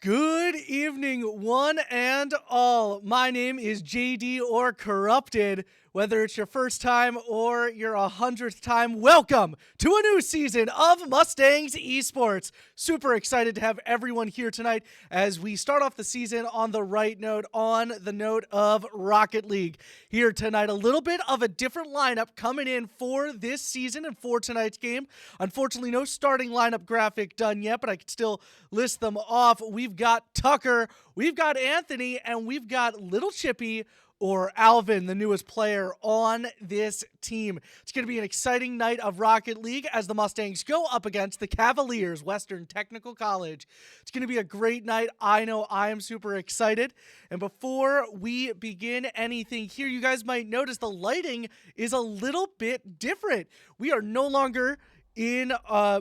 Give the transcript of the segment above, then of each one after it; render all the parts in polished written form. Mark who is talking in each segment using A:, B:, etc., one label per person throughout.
A: Good evening, one and all. My name is JD or Corrupted. Whether it's your first time or your 100th time, welcome to a new season of Mustangs Esports. Super excited to have everyone here tonight as we start off the season on the right note, on the note of Rocket League. Here tonight, a little bit of a different lineup coming in for this season and for tonight's game. Unfortunately, no starting lineup graphic done yet, but I could still list them off. We've got Tucker, we've got Anthony, and we've got Little Chippy or Alvin, the newest player on this team. It's going to be an exciting night of Rocket League as the Mustangs go up against the Cavaliers, Western Technical College. It's going to be a great night. I know I am super excited. And before we begin anything here, you guys might notice the lighting is a little bit different. We are no longer in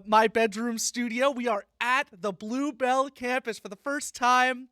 A: my bedroom studio. We are at the Bluebell campus for the first time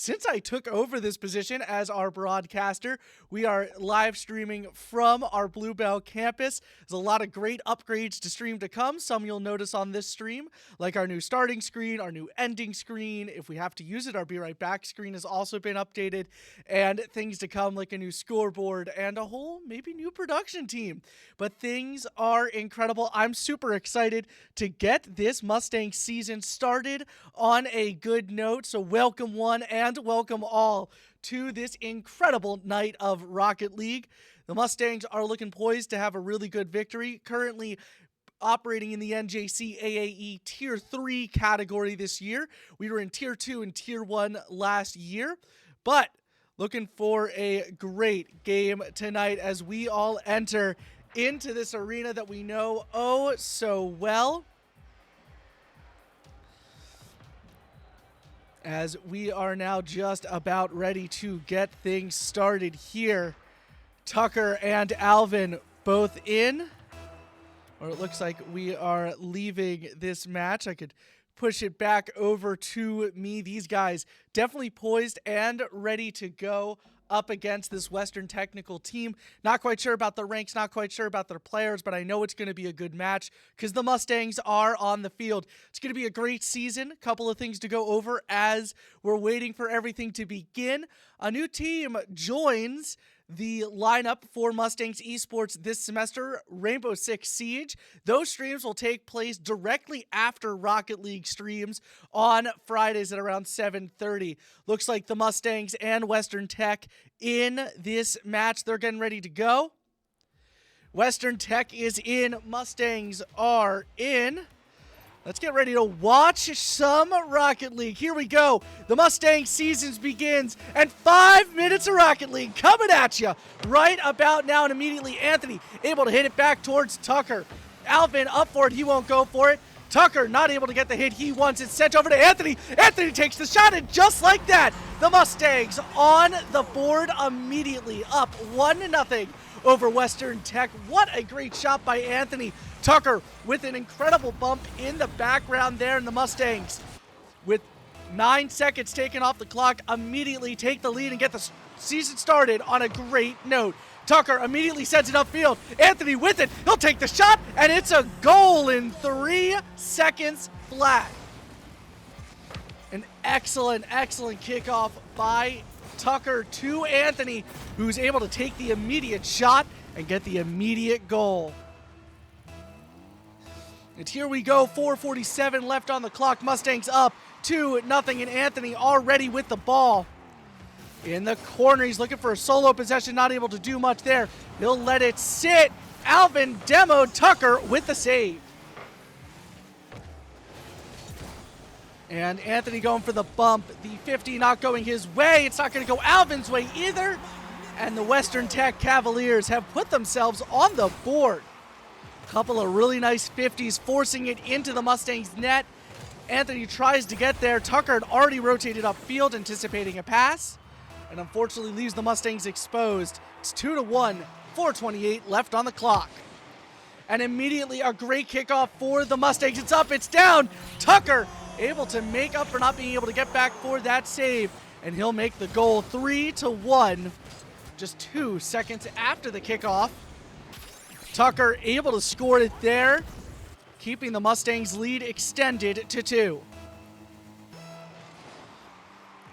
A: since I took over this position as our broadcaster. We are live streaming from our Bluebell campus. There's a lot of great upgrades to stream to come. Some you'll notice on this stream, like our new starting screen, our new ending screen. If we have to use it, our Be Right Back screen has also been updated, and things to come like a new scoreboard and a whole maybe new production team. But things are incredible. I'm super excited to get this Mustang season started on a good note. So welcome one and welcome all to this incredible night of Rocket League. The Mustangs are looking poised to have a really good victory, currently operating in the NJCAAE Tier 3 category this year. We were in Tier 2 and Tier 1 last year, but looking for a great game tonight as we all enter into this arena that we know oh so well. As we are now just about ready to get things started here. Tucker and Alvin both in, or it looks like we are leaving this match. I could push it back over to me. These guys definitely poised and ready to go up against this Western Technical team. Not quite sure about the ranks, not quite sure about their players, but I know it's going to be a good match because the Mustangs are on the field. It's going to be a great season. A couple of things to go over as we're waiting for everything to begin. A new team joins the lineup for Mustangs Esports this semester, Rainbow Six Siege. Those streams will take place directly after Rocket League streams on Fridays at around 7:30. Looks like the Mustangs and Western Tech in this match. They're getting ready to go. Western Tech is in. Mustangs are in. Let's get ready to watch some Rocket League. Here we go. The Mustang seasons begins, and 5 minutes of Rocket League coming at you right about now. And immediately Anthony able to hit it back towards Tucker. Alvin up for it. He won't go for it. Tucker not able to get the hit he wants. It's sent over to Anthony. Anthony takes the shot, and just like that, the Mustangs on the board immediately, up 1-0 over Western Tech. What a great shot by Anthony. Tucker with an incredible bump in the background there, and the Mustangs, with 9 seconds taken off the clock, immediately take the lead and get the season started on a great note. Tucker immediately sends it upfield. Anthony with it. He'll take the shot, and it's a goal in 3 seconds flat. An excellent kickoff by Tucker to Anthony, who's able to take the immediate shot and get the immediate goal. And here we go, 4:47 left on the clock. Mustangs up 2-0, and Anthony already with the ball. In the corner, he's looking for a solo possession, not able to do much there. He'll let it sit. Alvin demoed Tucker with the save. And Anthony going for the bump. The 50 not going his way. It's not going to go Alvin's way either. And the Western Tech Cavaliers have put themselves on the board. Couple of really nice 50s, forcing it into the Mustangs net. Anthony tries to get there. Tucker had already rotated upfield, anticipating a pass, and unfortunately leaves the Mustangs exposed. It's 2-1, 4:28 left on the clock. And immediately a great kickoff for the Mustangs. It's up, it's down. Tucker able to make up for not being able to get back for that save, and he'll make the goal 3-1 just 2 seconds after the kickoff. Tucker able to score it there, keeping the Mustangs lead extended to 2.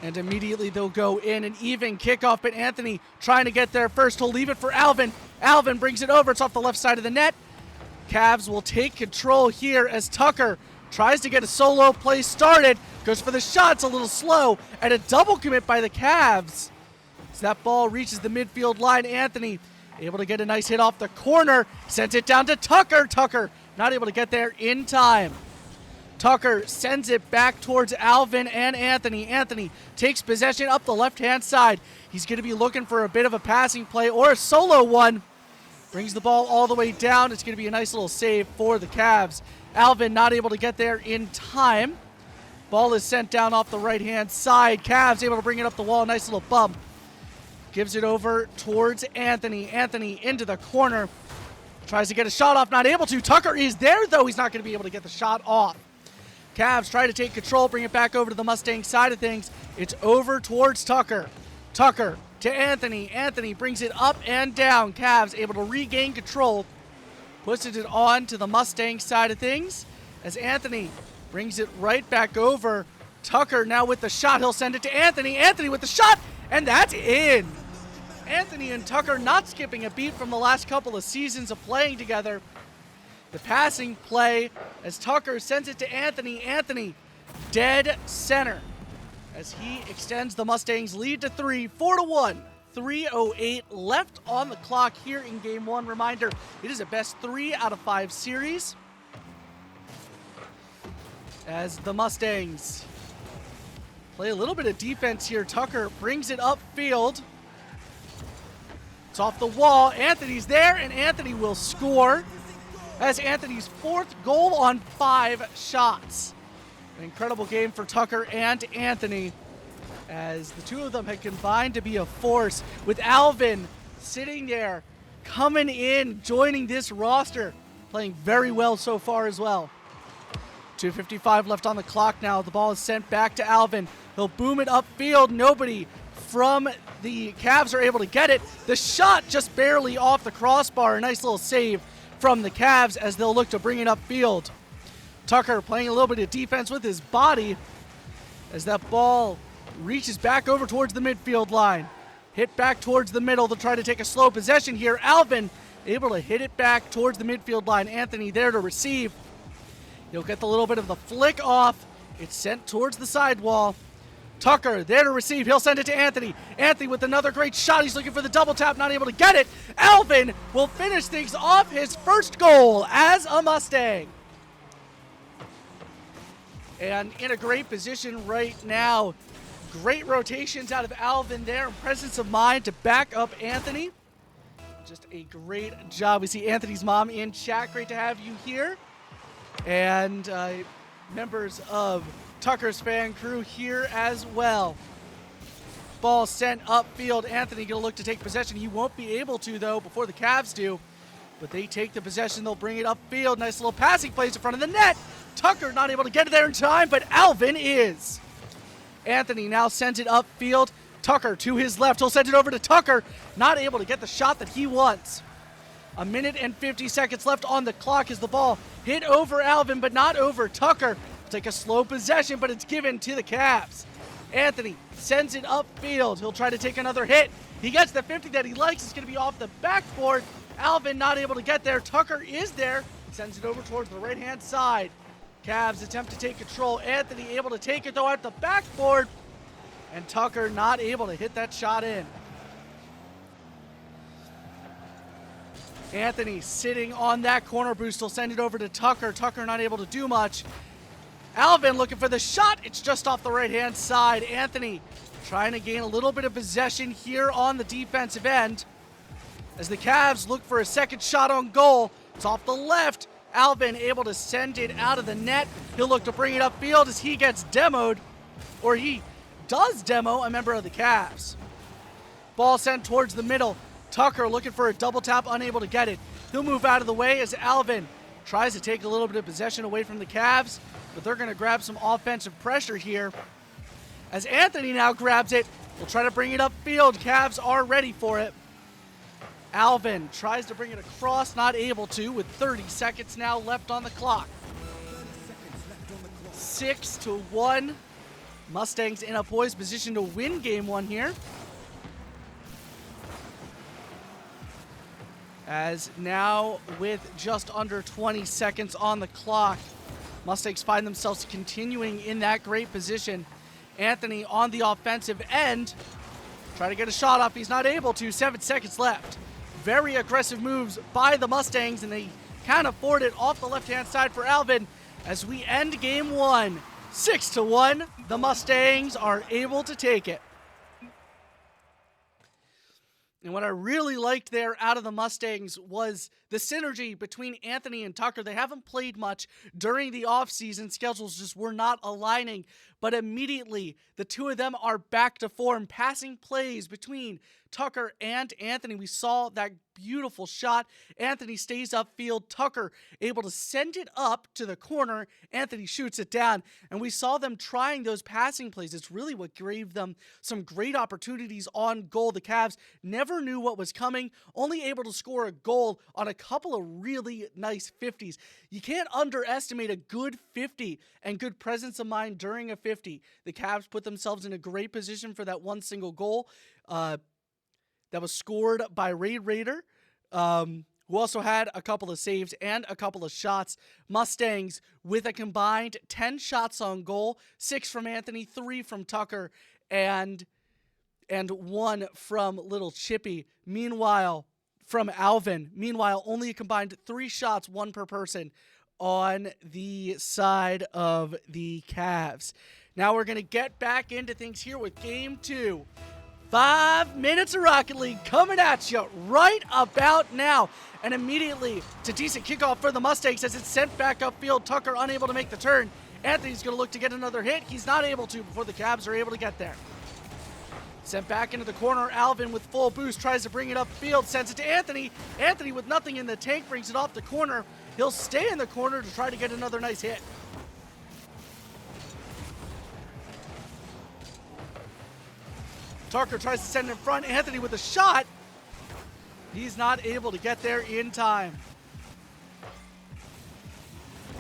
A: And immediately they'll go in an even kickoff, but Anthony trying to get there first. He'll leave it for Alvin. Alvin brings it over. It's off the left side of the net. Cavs will take control here as Tucker tries to get a solo play started. Goes for the shot. It's a little slow. And a double commit by the Cavs. As that ball reaches the midfield line, Anthony able to get a nice hit off the corner. Sends it down to Tucker. Tucker not able to get there in time. Tucker sends it back towards Alvin and Anthony. Anthony takes possession up the left-hand side. He's going to be looking for a bit of a passing play or a solo one. Brings the ball all the way down. It's going to be a nice little save for the Cavs. Alvin not able to get there in time. Ball is sent down off the right-hand side. Cavs able to bring it up the wall. Nice little bump. Gives it over towards Anthony. Anthony into the corner. Tries to get a shot off. Not able to. Tucker is there, though. He's not going to be able to get the shot off. Cavs try to take control, bring it back over to the Mustangs side of things. It's over towards Tucker. Tucker to Anthony. Anthony brings it up and down. Cavs able to regain control. Pushes it on to the Mustangs side of things as Anthony brings it right back over. Tucker now with the shot. He'll send it to Anthony. Anthony with the shot, and that's in. Anthony and Tucker not skipping a beat from the last couple of seasons of playing together. The passing play as Tucker sends it to Anthony. Anthony dead center as he extends the Mustangs lead to 3, 4-1. 3:08 left on the clock here in game one. Reminder, it is a best 3 out of 5 series as the Mustangs play a little bit of defense here. Tucker brings it upfield. It's off the wall. Anthony's there, and Anthony will score. That's Anthony's 4th goal on 5 shots. An incredible game for Tucker and Anthony as the two of them had combined to be a force, with Alvin sitting there, coming in, joining this roster, playing very well so far as well. 2:55 left on the clock now. The ball is sent back to Alvin. He'll boom it upfield. Nobody from the Cavs are able to get it. The shot just barely off the crossbar. A nice little save from the Cavs as they'll look to bring it upfield. Tucker playing a little bit of defense with his body as that ball reaches back over towards the midfield line. Hit back towards the middle. They'll try to take a slow possession here. Alvin able to hit it back towards the midfield line. Anthony there to receive. He'll get the little bit of the flick off. It's sent towards the sidewall. Tucker there to receive. He'll send it to Anthony. Anthony with another great shot. He's looking for the double tap, not able to get it. Alvin will finish things off, his first goal as a Mustang. And in a great position right now. Great rotations out of Alvin there. Presence of mind to back up Anthony. Just a great job. We see Anthony's mom in chat. Great to have you here. And members of Tucker's fan crew here as well. Ball sent upfield. Anthony gonna look to take possession. He won't be able to, though, before the Cavs do. But they take the possession. They'll bring it upfield. Nice little passing plays in front of the net. Tucker not able to get it there in time, but Alvin is. Anthony now sends it upfield. Tucker to his left. He'll send it over to Tucker. Not able to get the shot that he wants. 1 minute and 50 seconds left on the clock as the ball hit over Alvin, but not over Tucker. Take a slow possession, but it's given to the Cavs. Anthony sends it upfield. He'll try to take another hit. He gets the 50 that he likes. It's going to be off the backboard. Alvin not able to get there. Tucker is there. Sends it over towards the right-hand side. Cavs attempt to take control. Anthony able to take it, though, at the backboard. And Tucker not able to hit that shot in. Anthony sitting on that corner boost. He'll send it over to Tucker. Tucker not able to do much. Alvin looking for the shot. It's just off the right-hand side. Anthony trying to gain a little bit of possession here on the defensive end as the Cavs look for a second shot on goal. It's off the left. Alvin able to send it out of the net. He'll look to bring it upfield as he gets demoed, or he does demo a member of the Cavs. Ball sent towards the middle. Tucker looking for a double tap, unable to get it. He'll move out of the way as Alvin tries to take a little bit of possession away from the Cavs, but they're going to grab some offensive pressure here. As Anthony now grabs it, we'll try to bring it upfield. Cavs are ready for it. Alvin tries to bring it across, not able to, with 30 seconds now left on the clock. 6-1. Mustangs in a poised position to win game one here. As now with just under 20 seconds on the clock, Mustangs find themselves continuing in that great position. Anthony on the offensive end, try to get a shot off. He's not able to. 7 seconds left. Very aggressive moves by the Mustangs, and they can't afford it off the left-hand side for Alvin as we end game one. 6-1. The Mustangs are able to take it. And what I really liked there out of the Mustangs was the synergy between Anthony and Tucker. They haven't played much during the offseason. Schedules just were not aligning. But immediately, the two of them are back to form. Passing plays between Tucker and Anthony. We saw that beautiful shot. Anthony stays upfield. Tucker able to send it up to the corner. Anthony shoots it down. And we saw them trying those passing plays. It's really what gave them some great opportunities on goal. The Cavs never knew what was coming. Only able to score a goal on a couple of really nice 50s. You can't underestimate a good 50 and good presence of mind during a 50. The Cavs put themselves in a great position for that one single goal that was scored by Raider, who also had a couple of saves and a couple of shots. Mustangs with a combined 10 shots on goal, 6 from Anthony, 3 from Tucker, and 1 from Little Chippy. Meanwhile, from Alvin. Meanwhile, only a combined 3 shots, 1 per person on the side of the Cavs. Now we're going to get back into things here with game 2. 5 minutes of Rocket League coming at you right about now. And immediately, it's a decent kickoff for the Mustangs as it's sent back upfield. Tucker unable to make the turn. Anthony's going to look to get another hit. He's not able to before the Cavs are able to get there. Sent back into the corner. Alvin with full boost tries to bring it upfield. Sends it to Anthony. Anthony with nothing in the tank brings it off the corner. He'll stay in the corner to try to get another nice hit. Tucker tries to send it in front. Anthony with a shot. He's not able to get there in time.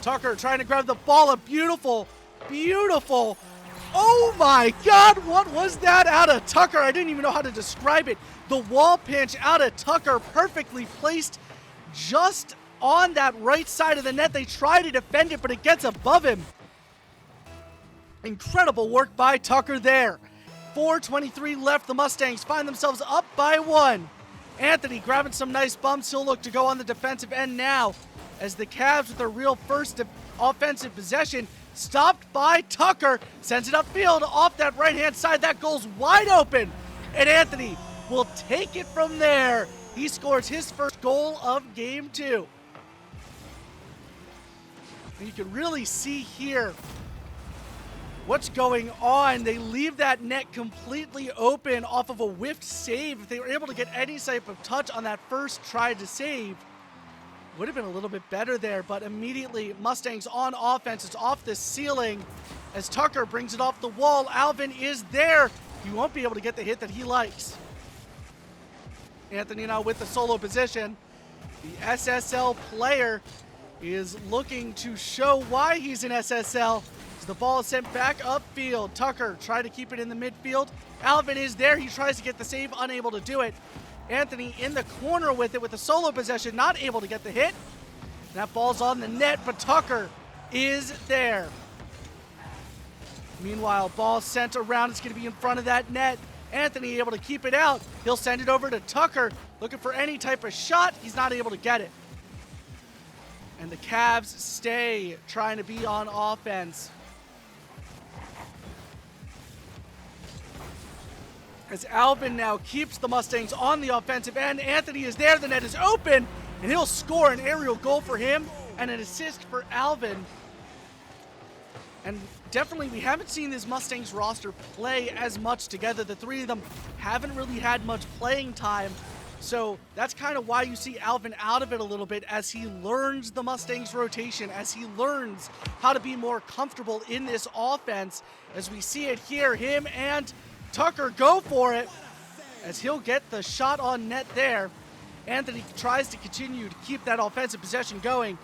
A: Tucker trying to grab the ball. A beautiful, beautiful. Oh my God, what was that out of Tucker? I didn't even know how to describe it. The wall pinch out of Tucker, perfectly placed just on that right side of the net. They try to defend it, but it gets above him. Incredible work by Tucker there. 4:23 left. The Mustangs find themselves up by 1. Anthony grabbing some nice bumps. He'll look to go on the defensive end now as the Cavs with their real first offensive possession. Stopped by Tucker. Sends it upfield off that right-hand side. That goal's wide open. And Anthony will take it from there. He scores his first goal of game 2. And you can really see here what's going on. They leave that net completely open off of a whiffed save. If they were able to get any type of touch on that first try to save, would have been a little bit better there. But immediately, Mustangs on offense. It's off the ceiling as Tucker brings it off the wall. Alvin is there. He won't be able to get the hit that he likes. Anthony now with the solo position. The SSL player is looking to show why he's an SSL. The ball is sent back upfield. Tucker tried to keep it in the midfield. Alvin is there. He tries to get the save, unable to do it. Anthony in the corner with it with a solo possession, not able to get the hit. That ball's on the net, but Tucker is there. Meanwhile, ball sent around. It's going to be in front of that net. Anthony able to keep it out. He'll send it over to Tucker, looking for any type of shot. He's not able to get it. And the Cavs stay trying to be on offense. As Alvin now keeps the Mustangs on the offensive end. Anthony is there. The net is open. And he'll score an aerial goal for him and an assist for Alvin. And definitely, we haven't seen this Mustangs roster play as much together. The three of them haven't really had much playing time. So that's kind of why you see Alvin out of it a little bit as he learns the Mustangs rotation, as he learns how to be more comfortable in this offense. As we see it here, him and Tucker go for it as he'll get the shot on net there. Anthony tries to continue to keep that offensive possession going.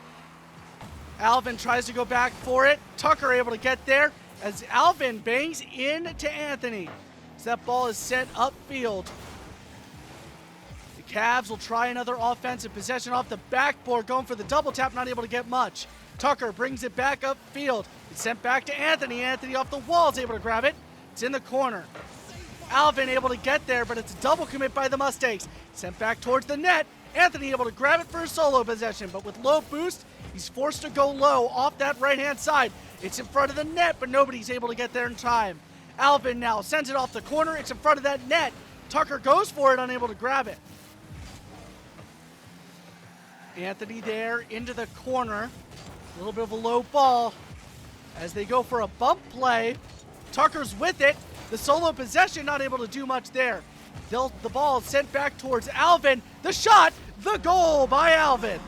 A: Alvin tries to go back for it. Tucker able to get there. as Alvin bangs into Anthony. As that ball is sent upfield. The Cavs will try another offensive possession off the backboard, going for the double tap, not able to get much. Tucker brings it back upfield. It's sent back to Anthony. Anthony off the wall is able to grab it. It's in the corner. Alvin able to get there, but it's a double commit by the Mustangs. Sent back towards the net. Anthony able to grab it for a solo possession, but with low boost, he's forced to go low off that right-hand side. It's in front of the net, but nobody's able to get there in time. Alvin now sends it off the corner. It's in front of that net. Tucker goes for it, unable to grab it. Anthony there into the corner. A little bit of a low ball as they go for a bump play. Tucker's with it. The solo possession, not able to do much there. The ball is sent back towards Alvin. The shot, the goal by Alvin.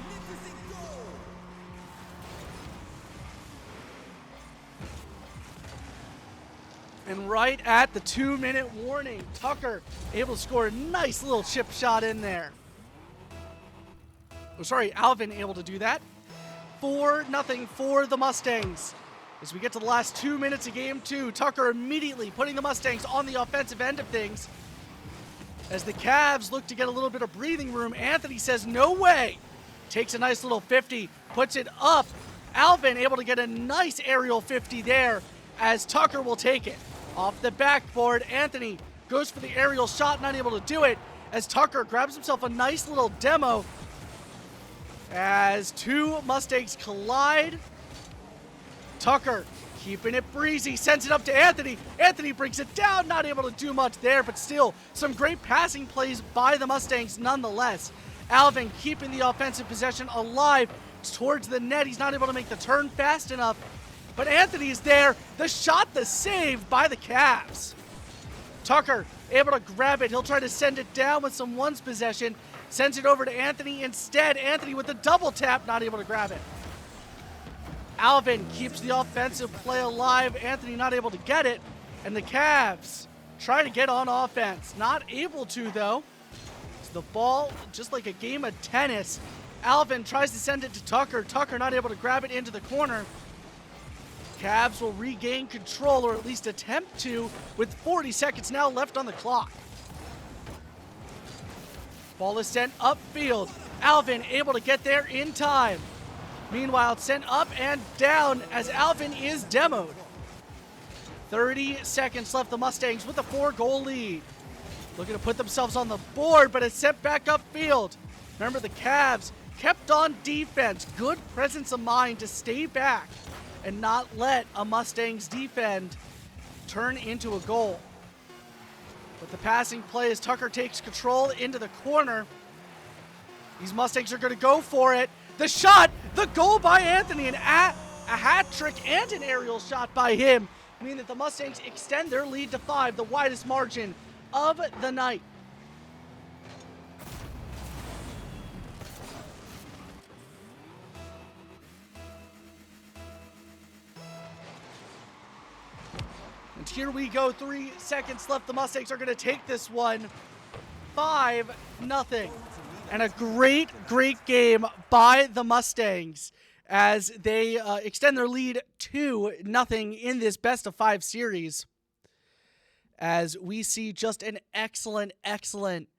A: And right at the 2-minute warning, Tucker able to score a nice little chip shot in there. Oh, sorry, Alvin able to do that. 4-0 for the Mustangs. As we get to the last 2 minutes of game 2, Tucker immediately putting the Mustangs on the offensive end of things. As the Cavs look to get a little bit of breathing room, Anthony says, no way. Takes a nice little 50, puts it up. Alvin able to get a nice aerial 50 there as Tucker will take it. Off the backboard, Anthony goes for the aerial shot, not able to do it, as Tucker grabs himself a nice little demo as two Mustangs collide. Tucker keeping it breezy, sends it up to Anthony. Anthony brings it down, not able to do much there, but still some great passing plays by the Mustangs nonetheless. Alvin keeping the offensive possession alive towards the net. He's not able to make the turn fast enough, but Anthony is there. The shot, the save by the Cavs. Tucker able to grab it. He'll try to send it down with some ones possession. Sends it over to Anthony instead. Anthony with the double tap, not able to grab it. Alvin keeps the offensive play alive. Anthony not able to get it. And the Cavs try to get on offense. Not able to, though. It's the ball, just like a game of tennis. Alvin tries to send it to Tucker. Tucker not able to grab it into the corner. Cavs will regain control, or at least attempt to, with 40 seconds now left on the clock. Ball is sent upfield. Alvin able to get there in time. Meanwhile, it's sent up and down as Alvin is demoed. 30 seconds left. The Mustangs with a 4-goal lead. Looking to put themselves on the board, but it's sent back upfield. Remember, the Cavs kept on defense. Good presence of mind to stay back and not let a Mustangs defend turn into a goal. But the passing play as Tucker takes control into the corner. These Mustangs are going to go for it. The shot, the goal by Anthony, a hat trick and an aerial shot by him, meaning that the Mustangs extend their lead to 5, the widest margin of the night. And here we go, 3 seconds left. The Mustangs are going to take this one 5-0. And a great, great game by the Mustangs as they extend their lead 2-0 in this best-of-5 series. As we see just an excellent, excellent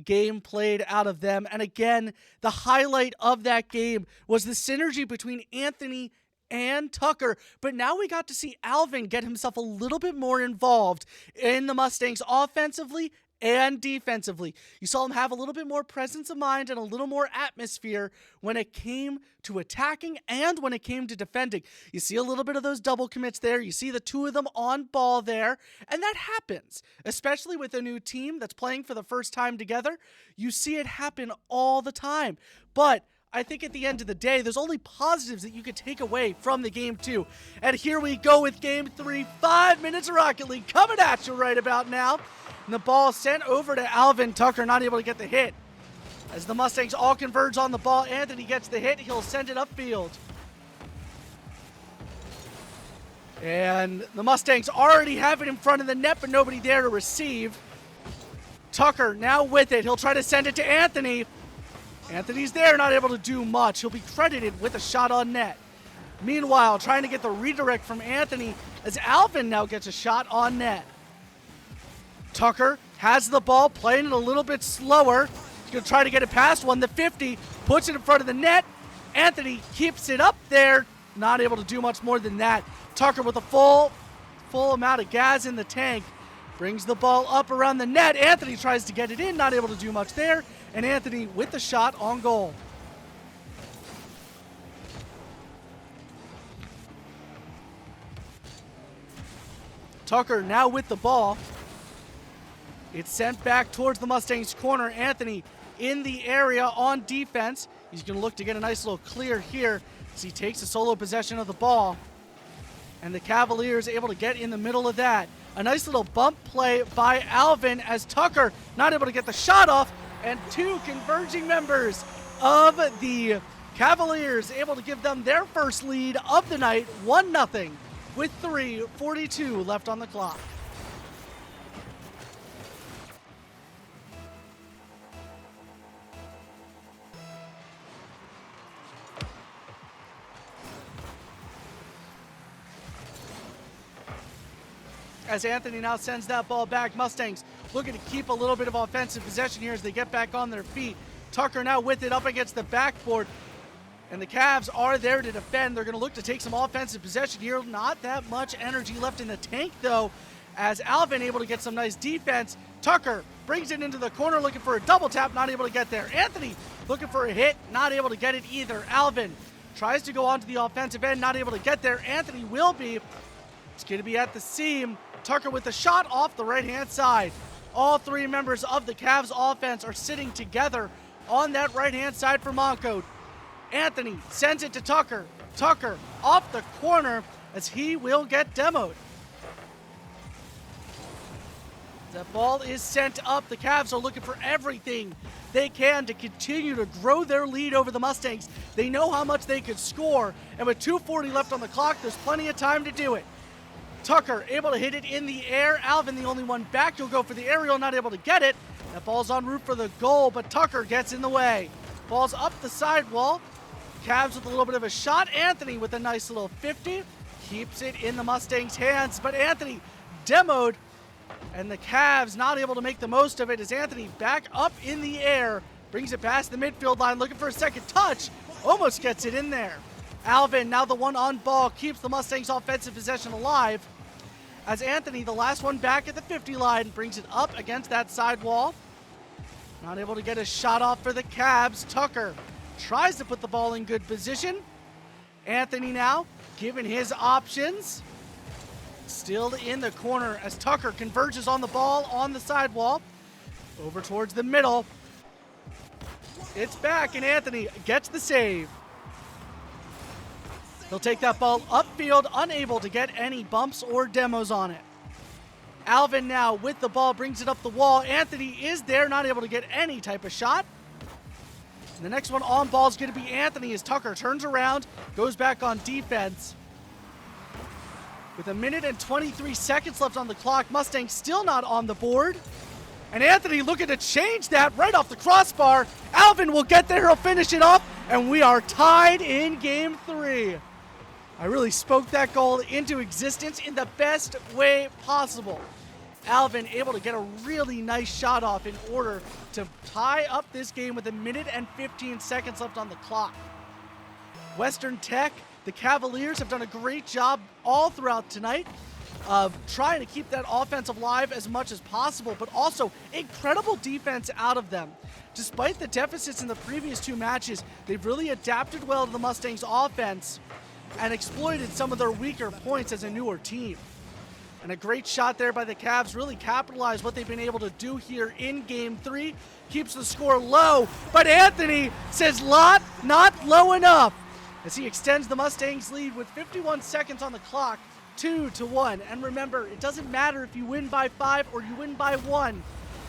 A: game played out of them. And again, the highlight of that game was the synergy between Anthony and Tucker, but now we got to see Alvin get himself a little bit more involved in the Mustangs offensively and defensively. You saw him have a little bit more presence of mind and a little more atmosphere when it came to attacking and when it came to defending. You see a little bit of those double commits there. You see the two of them on ball there, and that happens, especially with a new team that's playing for the first time together. You see it happen all the time, but I think at the end of the day, there's only positives that you could take away from the game 2. And here we go with game 3. 5 minutes of Rocket League coming at you right about now. And the ball sent over to Alvin. Tucker not able to get the hit. As the Mustangs all converge on the ball, Anthony gets the hit. He'll send it upfield. And the Mustangs already have it in front of the net, but nobody there to receive. Tucker now with it. He'll try to send it to Anthony. Anthony's there, not able to do much. He'll be credited with a shot on net. Meanwhile, trying to get the redirect from Anthony as Alvin now gets a shot on net. Tucker has the ball, playing it a little bit slower. He's going to try to get it past one. The 50, puts it in front of the net. Anthony keeps it up there. Not able to do much more than that. Tucker with a full amount of gas in the tank. Brings the ball up around the net. Anthony tries to get it in, not able to do much there. And Anthony with the shot on goal. Tucker now with the ball. It's sent back towards the Mustangs corner. Anthony in the area on defense. He's going to look to get a nice little clear here as he takes a solo possession of the ball. And the Cavaliers able to get in the middle of that. A nice little bump play by Alvin as Tucker not able to get the shot off. And two converging members of the Cavaliers able to give them their first lead of the night, 1-0, with 3:42 left on the clock. As Anthony now sends that ball back, Mustangs looking to keep a little bit of offensive possession here as they get back on their feet. Tucker now with it up against the backboard, and the Cavs are there to defend. They're going to look to take some offensive possession here. Not that much energy left in the tank, though, as Alvin able to get some nice defense. Tucker brings it into the corner looking for a double tap, not able to get there. Anthony looking for a hit, not able to get it either. Alvin tries to go onto the offensive end, not able to get there. Anthony will be. It's going to be at the seam. Tucker with the shot off the right-hand side. All three members of the Cavs offense are sitting together on that right-hand side for Montco. Anthony sends it to Tucker. Tucker off the corner as he will get demoed. The ball is sent up. The Cavs are looking for everything they can to continue to grow their lead over the Mustangs. They know how much they could score, and with 2:40 left on the clock, there's plenty of time to do it. Tucker able to hit it in the air. Alvin the only one back. He'll go for the aerial, not able to get it. That ball's en route for the goal, but Tucker gets in the way. Ball's up the sidewall. Cavs with a little bit of a shot. Anthony with a nice little 50. Keeps it in the Mustangs' hands, but Anthony demoed, and the Cavs not able to make the most of it as Anthony back up in the air. Brings it past the midfield line, looking for a second touch. Almost gets it in there. Alvin, now the one on ball, keeps the Mustangs' offensive possession alive. As Anthony, the last one back at the 50 line, brings it up against that sidewall. Not able to get a shot off for the Cavs. Tucker tries to put the ball in good position. Anthony now given his options. Still in the corner as Tucker converges on the ball on the sidewall. Over towards the middle. It's back, and Anthony gets the save. He'll take that ball upfield, unable to get any bumps or demos on it. Alvin now with the ball, brings it up the wall. Anthony is there, not able to get any type of shot. And the next one on ball is going to be Anthony as Tucker turns around, goes back on defense. With 1 minute and 23 seconds left on the clock, Mustangs still not on the board. And Anthony looking to change that right off the crossbar. Alvin will get there, he'll finish it off, and we are tied in game 3. I really spoke that goal into existence in the best way possible. Alvin able to get a really nice shot off in order to tie up this game with 1 minute and 15 seconds left on the clock. Western Tech, the Cavaliers have done a great job all throughout tonight of trying to keep that offense alive as much as possible, but also incredible defense out of them. Despite the deficits in the previous 2 matches, they've really adapted well to the Mustangs' offense and exploited some of their weaker points as a newer team. And a great shot there by the Cavs, really capitalized what they've been able to do here in game 3. Keeps the score low, but Anthony says not low enough as he extends the Mustangs lead with 51 seconds on the clock, 2-1. And remember, it doesn't matter if you win by 5 or you win by 1.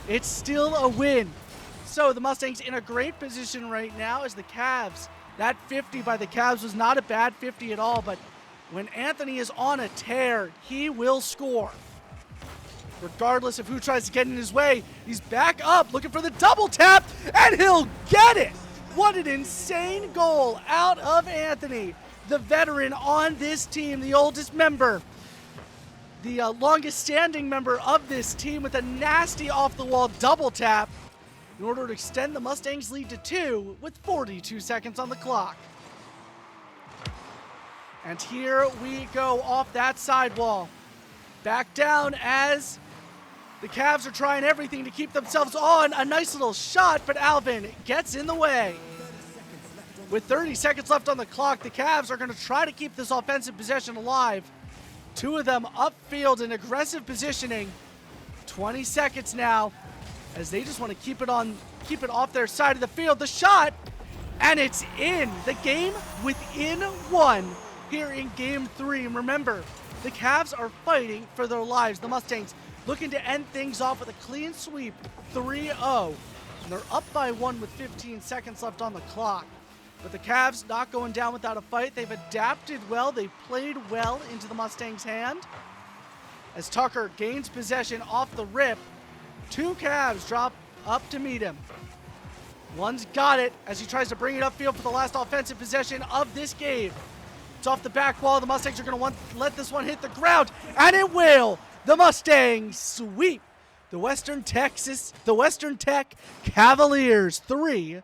A: It's still a win. So the Mustangs in a great position right now as the Cavs. That 50 by the Cavs was not a bad 50 at all, but when Anthony is on a tear, he will score. Regardless of who tries to get in his way, he's back up looking for the double tap, and he'll get it! What an insane goal out of Anthony. the veteran on this team, the oldest member, the longest standing member of this team, with a nasty off-the-wall double tap in order to extend the Mustangs' lead to 2 with 42 seconds on the clock. And here we go off that sidewall. Back down as the Cavs are trying everything to keep themselves on. A nice little shot, but Alvin gets in the way. With 30 seconds left on the clock, the Cavs are going to try to keep this offensive possession alive. 2 of them upfield in aggressive positioning. 20 seconds now as they just want to keep it off their side of the field. The shot, and it's in. The game within 1 here in Game 3. And remember, the Cavs are fighting for their lives. The Mustangs looking to end things off with a clean sweep, 3-0. And they're up by 1 with 15 seconds left on the clock. But the Cavs not going down without a fight. They've adapted well. They've played well into the Mustangs' hand. As Tucker gains possession off the rip, 2 Cavs drop up to meet him. One's got it as he tries to bring it upfield for the last offensive possession of this game. It's off the back wall. The Mustangs are going to want to let this one hit the ground, and it will. The Mustangs sweep the Western Tech Cavaliers 3-0.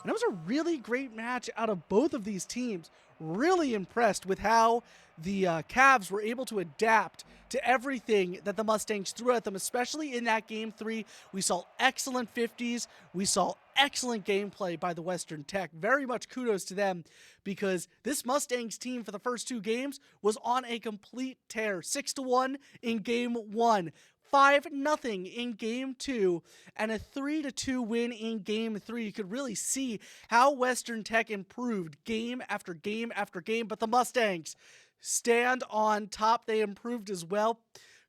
A: And it was a really great match out of both of these teams. Really impressed with how the Cavs were able to adapt to everything that the Mustangs threw at them, especially in that Game 3. We saw excellent 50s. We saw excellent gameplay by the Western Tech. Very much kudos to them, because this Mustangs team for the first 2 games was on a complete tear. 6-1 in Game 1. 5-0 in Game 2, and a 3-2 win in Game 3. You could really see how Western Tech improved game after game after game, but the Mustangs stand on top. They improved as well.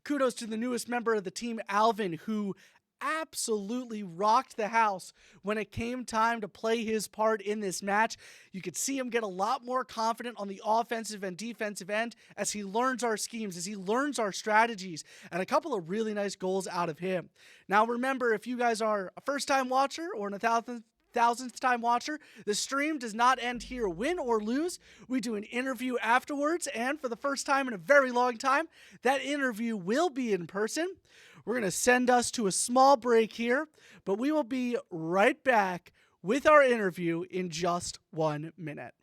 A: Kudos to the newest member of the team, Alvin, who absolutely rocked the house when it came time to play his part in this match. You could see him get a lot more confident on the offensive and defensive end as he learns our schemes, as he learns our strategies, and a couple of really nice goals out of him. Now remember, if you guys are a first-time watcher or an 1,000th time watcher, the stream does not end here. Win or lose, we do an interview afterwards, and for the first time in a very long time, that interview will be in person. We're going to send us to a small break here, but we will be right back with our interview in just 1 minute.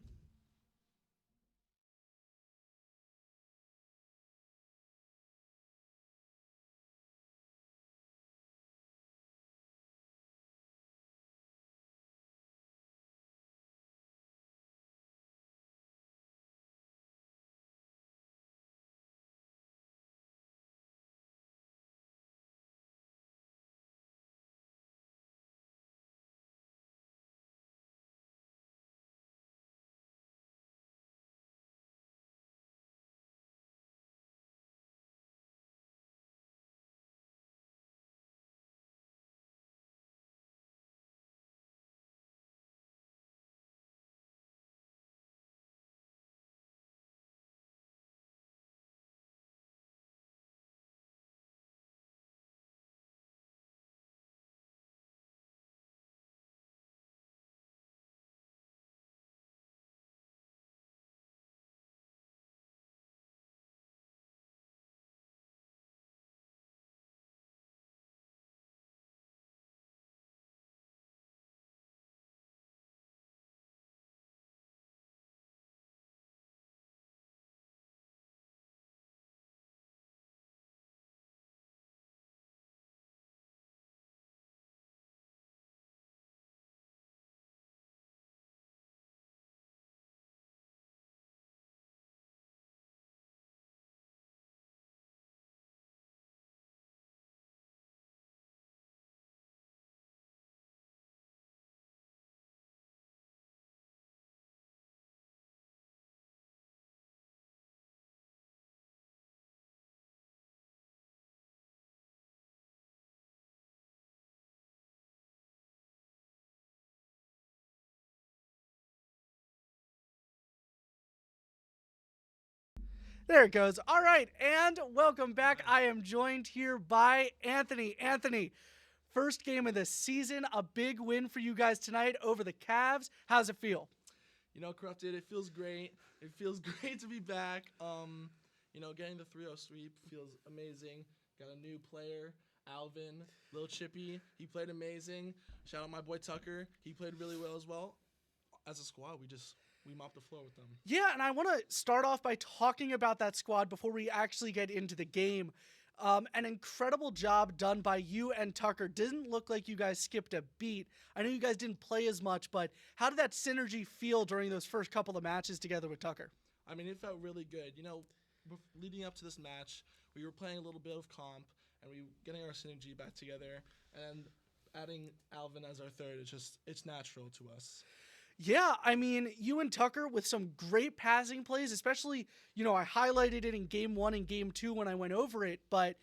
A: There it goes. All right, and welcome back. I am joined here by Anthony. Anthony, first game of the season, a big win for you guys tonight over the Cavs. How's it feel?
B: Corrupted, it feels great. It feels great to be back. Getting the 3-0 sweep feels amazing. Got a new player, Alvin, Lil Chippy. He played amazing. Shout out my boy Tucker. He played really well as well. As a squad, we mopped the floor with them.
A: Yeah, and I want to start off by talking about that squad before we actually get into the game. An incredible job done by you and Tucker. Didn't look like you guys skipped a beat. I know you guys didn't play as much, but how did that synergy feel during those first couple of matches together with Tucker?
B: I mean, it felt really good. Leading up to this match, we were playing a little bit of comp, and we were getting our synergy back together, and adding Alvin as our third, it's natural to us.
A: Yeah, I mean, you and Tucker with some great passing plays, especially, I highlighted it in game 1 and game 2 when I went over it, but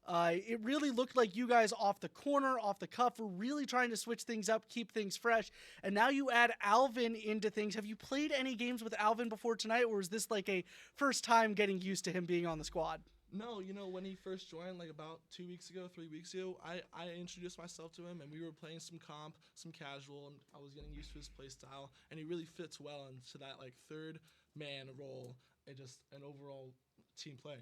A: it really looked like you guys off the corner, off the cuff, were really trying to switch things up, keep things fresh, and now you add Alvin into things. Have you played any games with Alvin before tonight, or is this like a first time getting used to him being on the squad?
B: No, when he first joined, like about 2 weeks ago, 3 weeks ago, I introduced myself to him, and we were playing some comp, some casual, and I was getting used to his play style, and he really fits well into that like third man role and just an overall team play,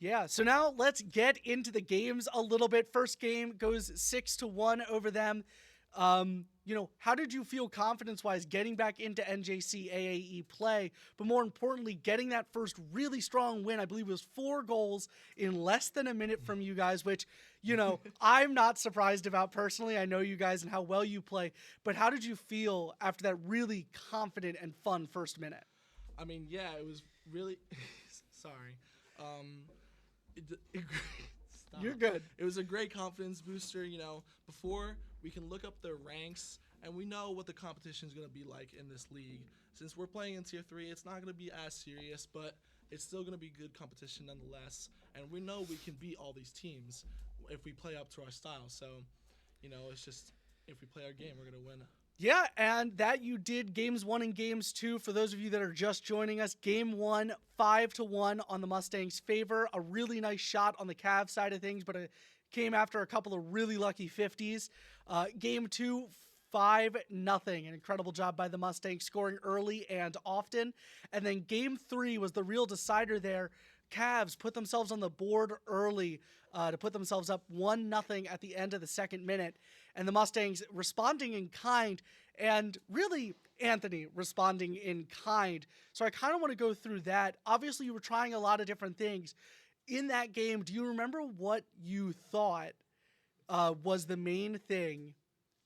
A: Yeah, so now let's get into the games a little bit. First game goes 6-1 over them. How did you feel confidence-wise getting back into NJCAAE play, but more importantly, getting that first really strong win? I believe it was 4 goals in less than a minute from you guys, which, I'm not surprised about personally. I know you guys and how well you play, but how did you feel after that really confident and fun first minute?
B: I mean, yeah, it was really sorry.
A: You're good.
B: It was a great confidence booster, before we can look up their ranks and we know what the competition is going to be like in this league. Since we're playing in Tier 3, it's not going to be as serious, but it's still going to be good competition nonetheless. And we know we can beat all these teams if we play up to our style. So, it's just if we play our game, we're going to win.
A: Yeah, and that you did games 1 and games 2. For those of you that are just joining us, game 1, 5-1 on the Mustangs' favor. A really nice shot on the Cavs side of things, but it came after a couple of really lucky 50s. Game 2, 5-0. An incredible job by the Mustangs, scoring early and often. And then game 3 was the real decider there. Cavs put themselves on the board early to put themselves up 1-0 at the end of the second minute. And the Mustangs responding in kind, and really Anthony responding in kind. So I kind of want to go through that. Obviously, you were trying a lot of different things. In that game, do you remember what you thought was the main thing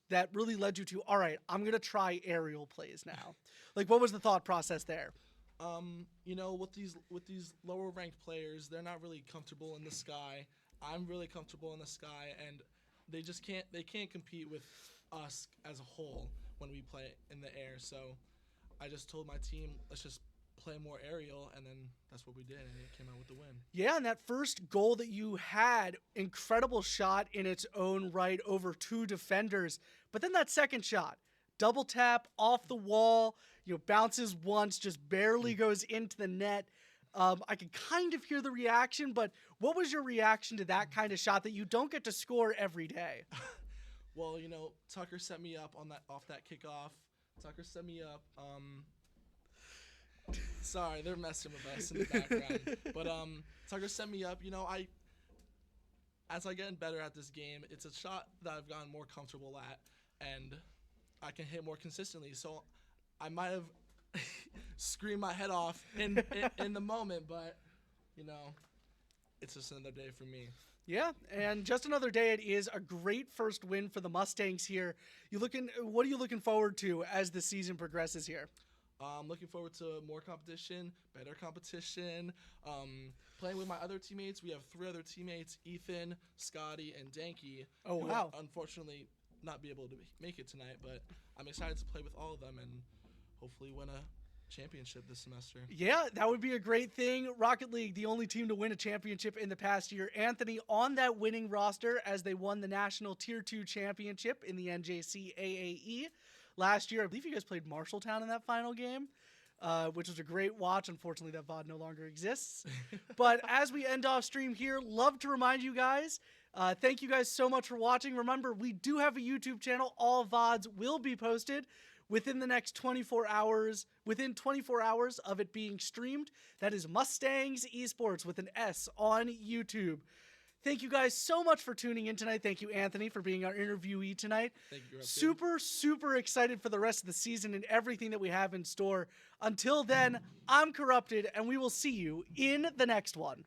A: that really led you to, all right, I'm going to try aerial plays now? Like, what was the thought process there?
B: With these lower ranked players, they're not really comfortable in the sky. I'm really comfortable in the sky, and they can't compete with us as a whole when we play in the air. So I just told my team, let's just play more aerial, and then that's what we did, and it came out with the win.
A: Yeah, and that first goal that you had, incredible shot in its own right over 2 defenders. But then that second shot, double tap off the wall, bounces once, just barely goes into the net. I could kind of hear the reaction, but what was your reaction to that kind of shot that you don't get to score every day?
B: Well, Tucker set me up off that kickoff. Tucker set me up. Sorry, they're messing with us in the background. But Tucker set me up. As I get better at this game, it's a shot that I've gotten more comfortable at, and I can hit more consistently. So I might have screamed my head off in the moment, but it's just another day for me.
A: Yeah, and just another day. It is a great first win for the Mustangs here. What are you looking forward to as the season progresses here?
B: I'm looking forward to more competition, better competition, playing with my other teammates. We have 3 other teammates, Ethan, Scotty, and Danky.
A: Oh, wow.
B: Unfortunately, not be able to make it tonight, but I'm excited to play with all of them and hopefully win a championship this semester.
A: Yeah, that would be a great thing. Rocket League, the only team to win a championship in the past year. Anthony on that winning roster as they won the National Tier 2 championship in the NJCAAE. Last year, I believe you guys played Marshalltown in that final game, which was a great watch. Unfortunately, that VOD no longer exists. But as we end off stream here, love to remind you guys, thank you guys so much for watching. Remember, we do have a YouTube channel. All VODs will be posted. within the next 24 hours, within 24 hours of it being streamed. That is Mustangs Esports with an S on YouTube. Thank you guys so much for tuning in tonight. Thank you, Anthony, for being our interviewee tonight.
B: Thank you.
A: Super excited for the rest of the season and everything that we have in store. Until then, I'm Corrupted, and we will see you in the next one.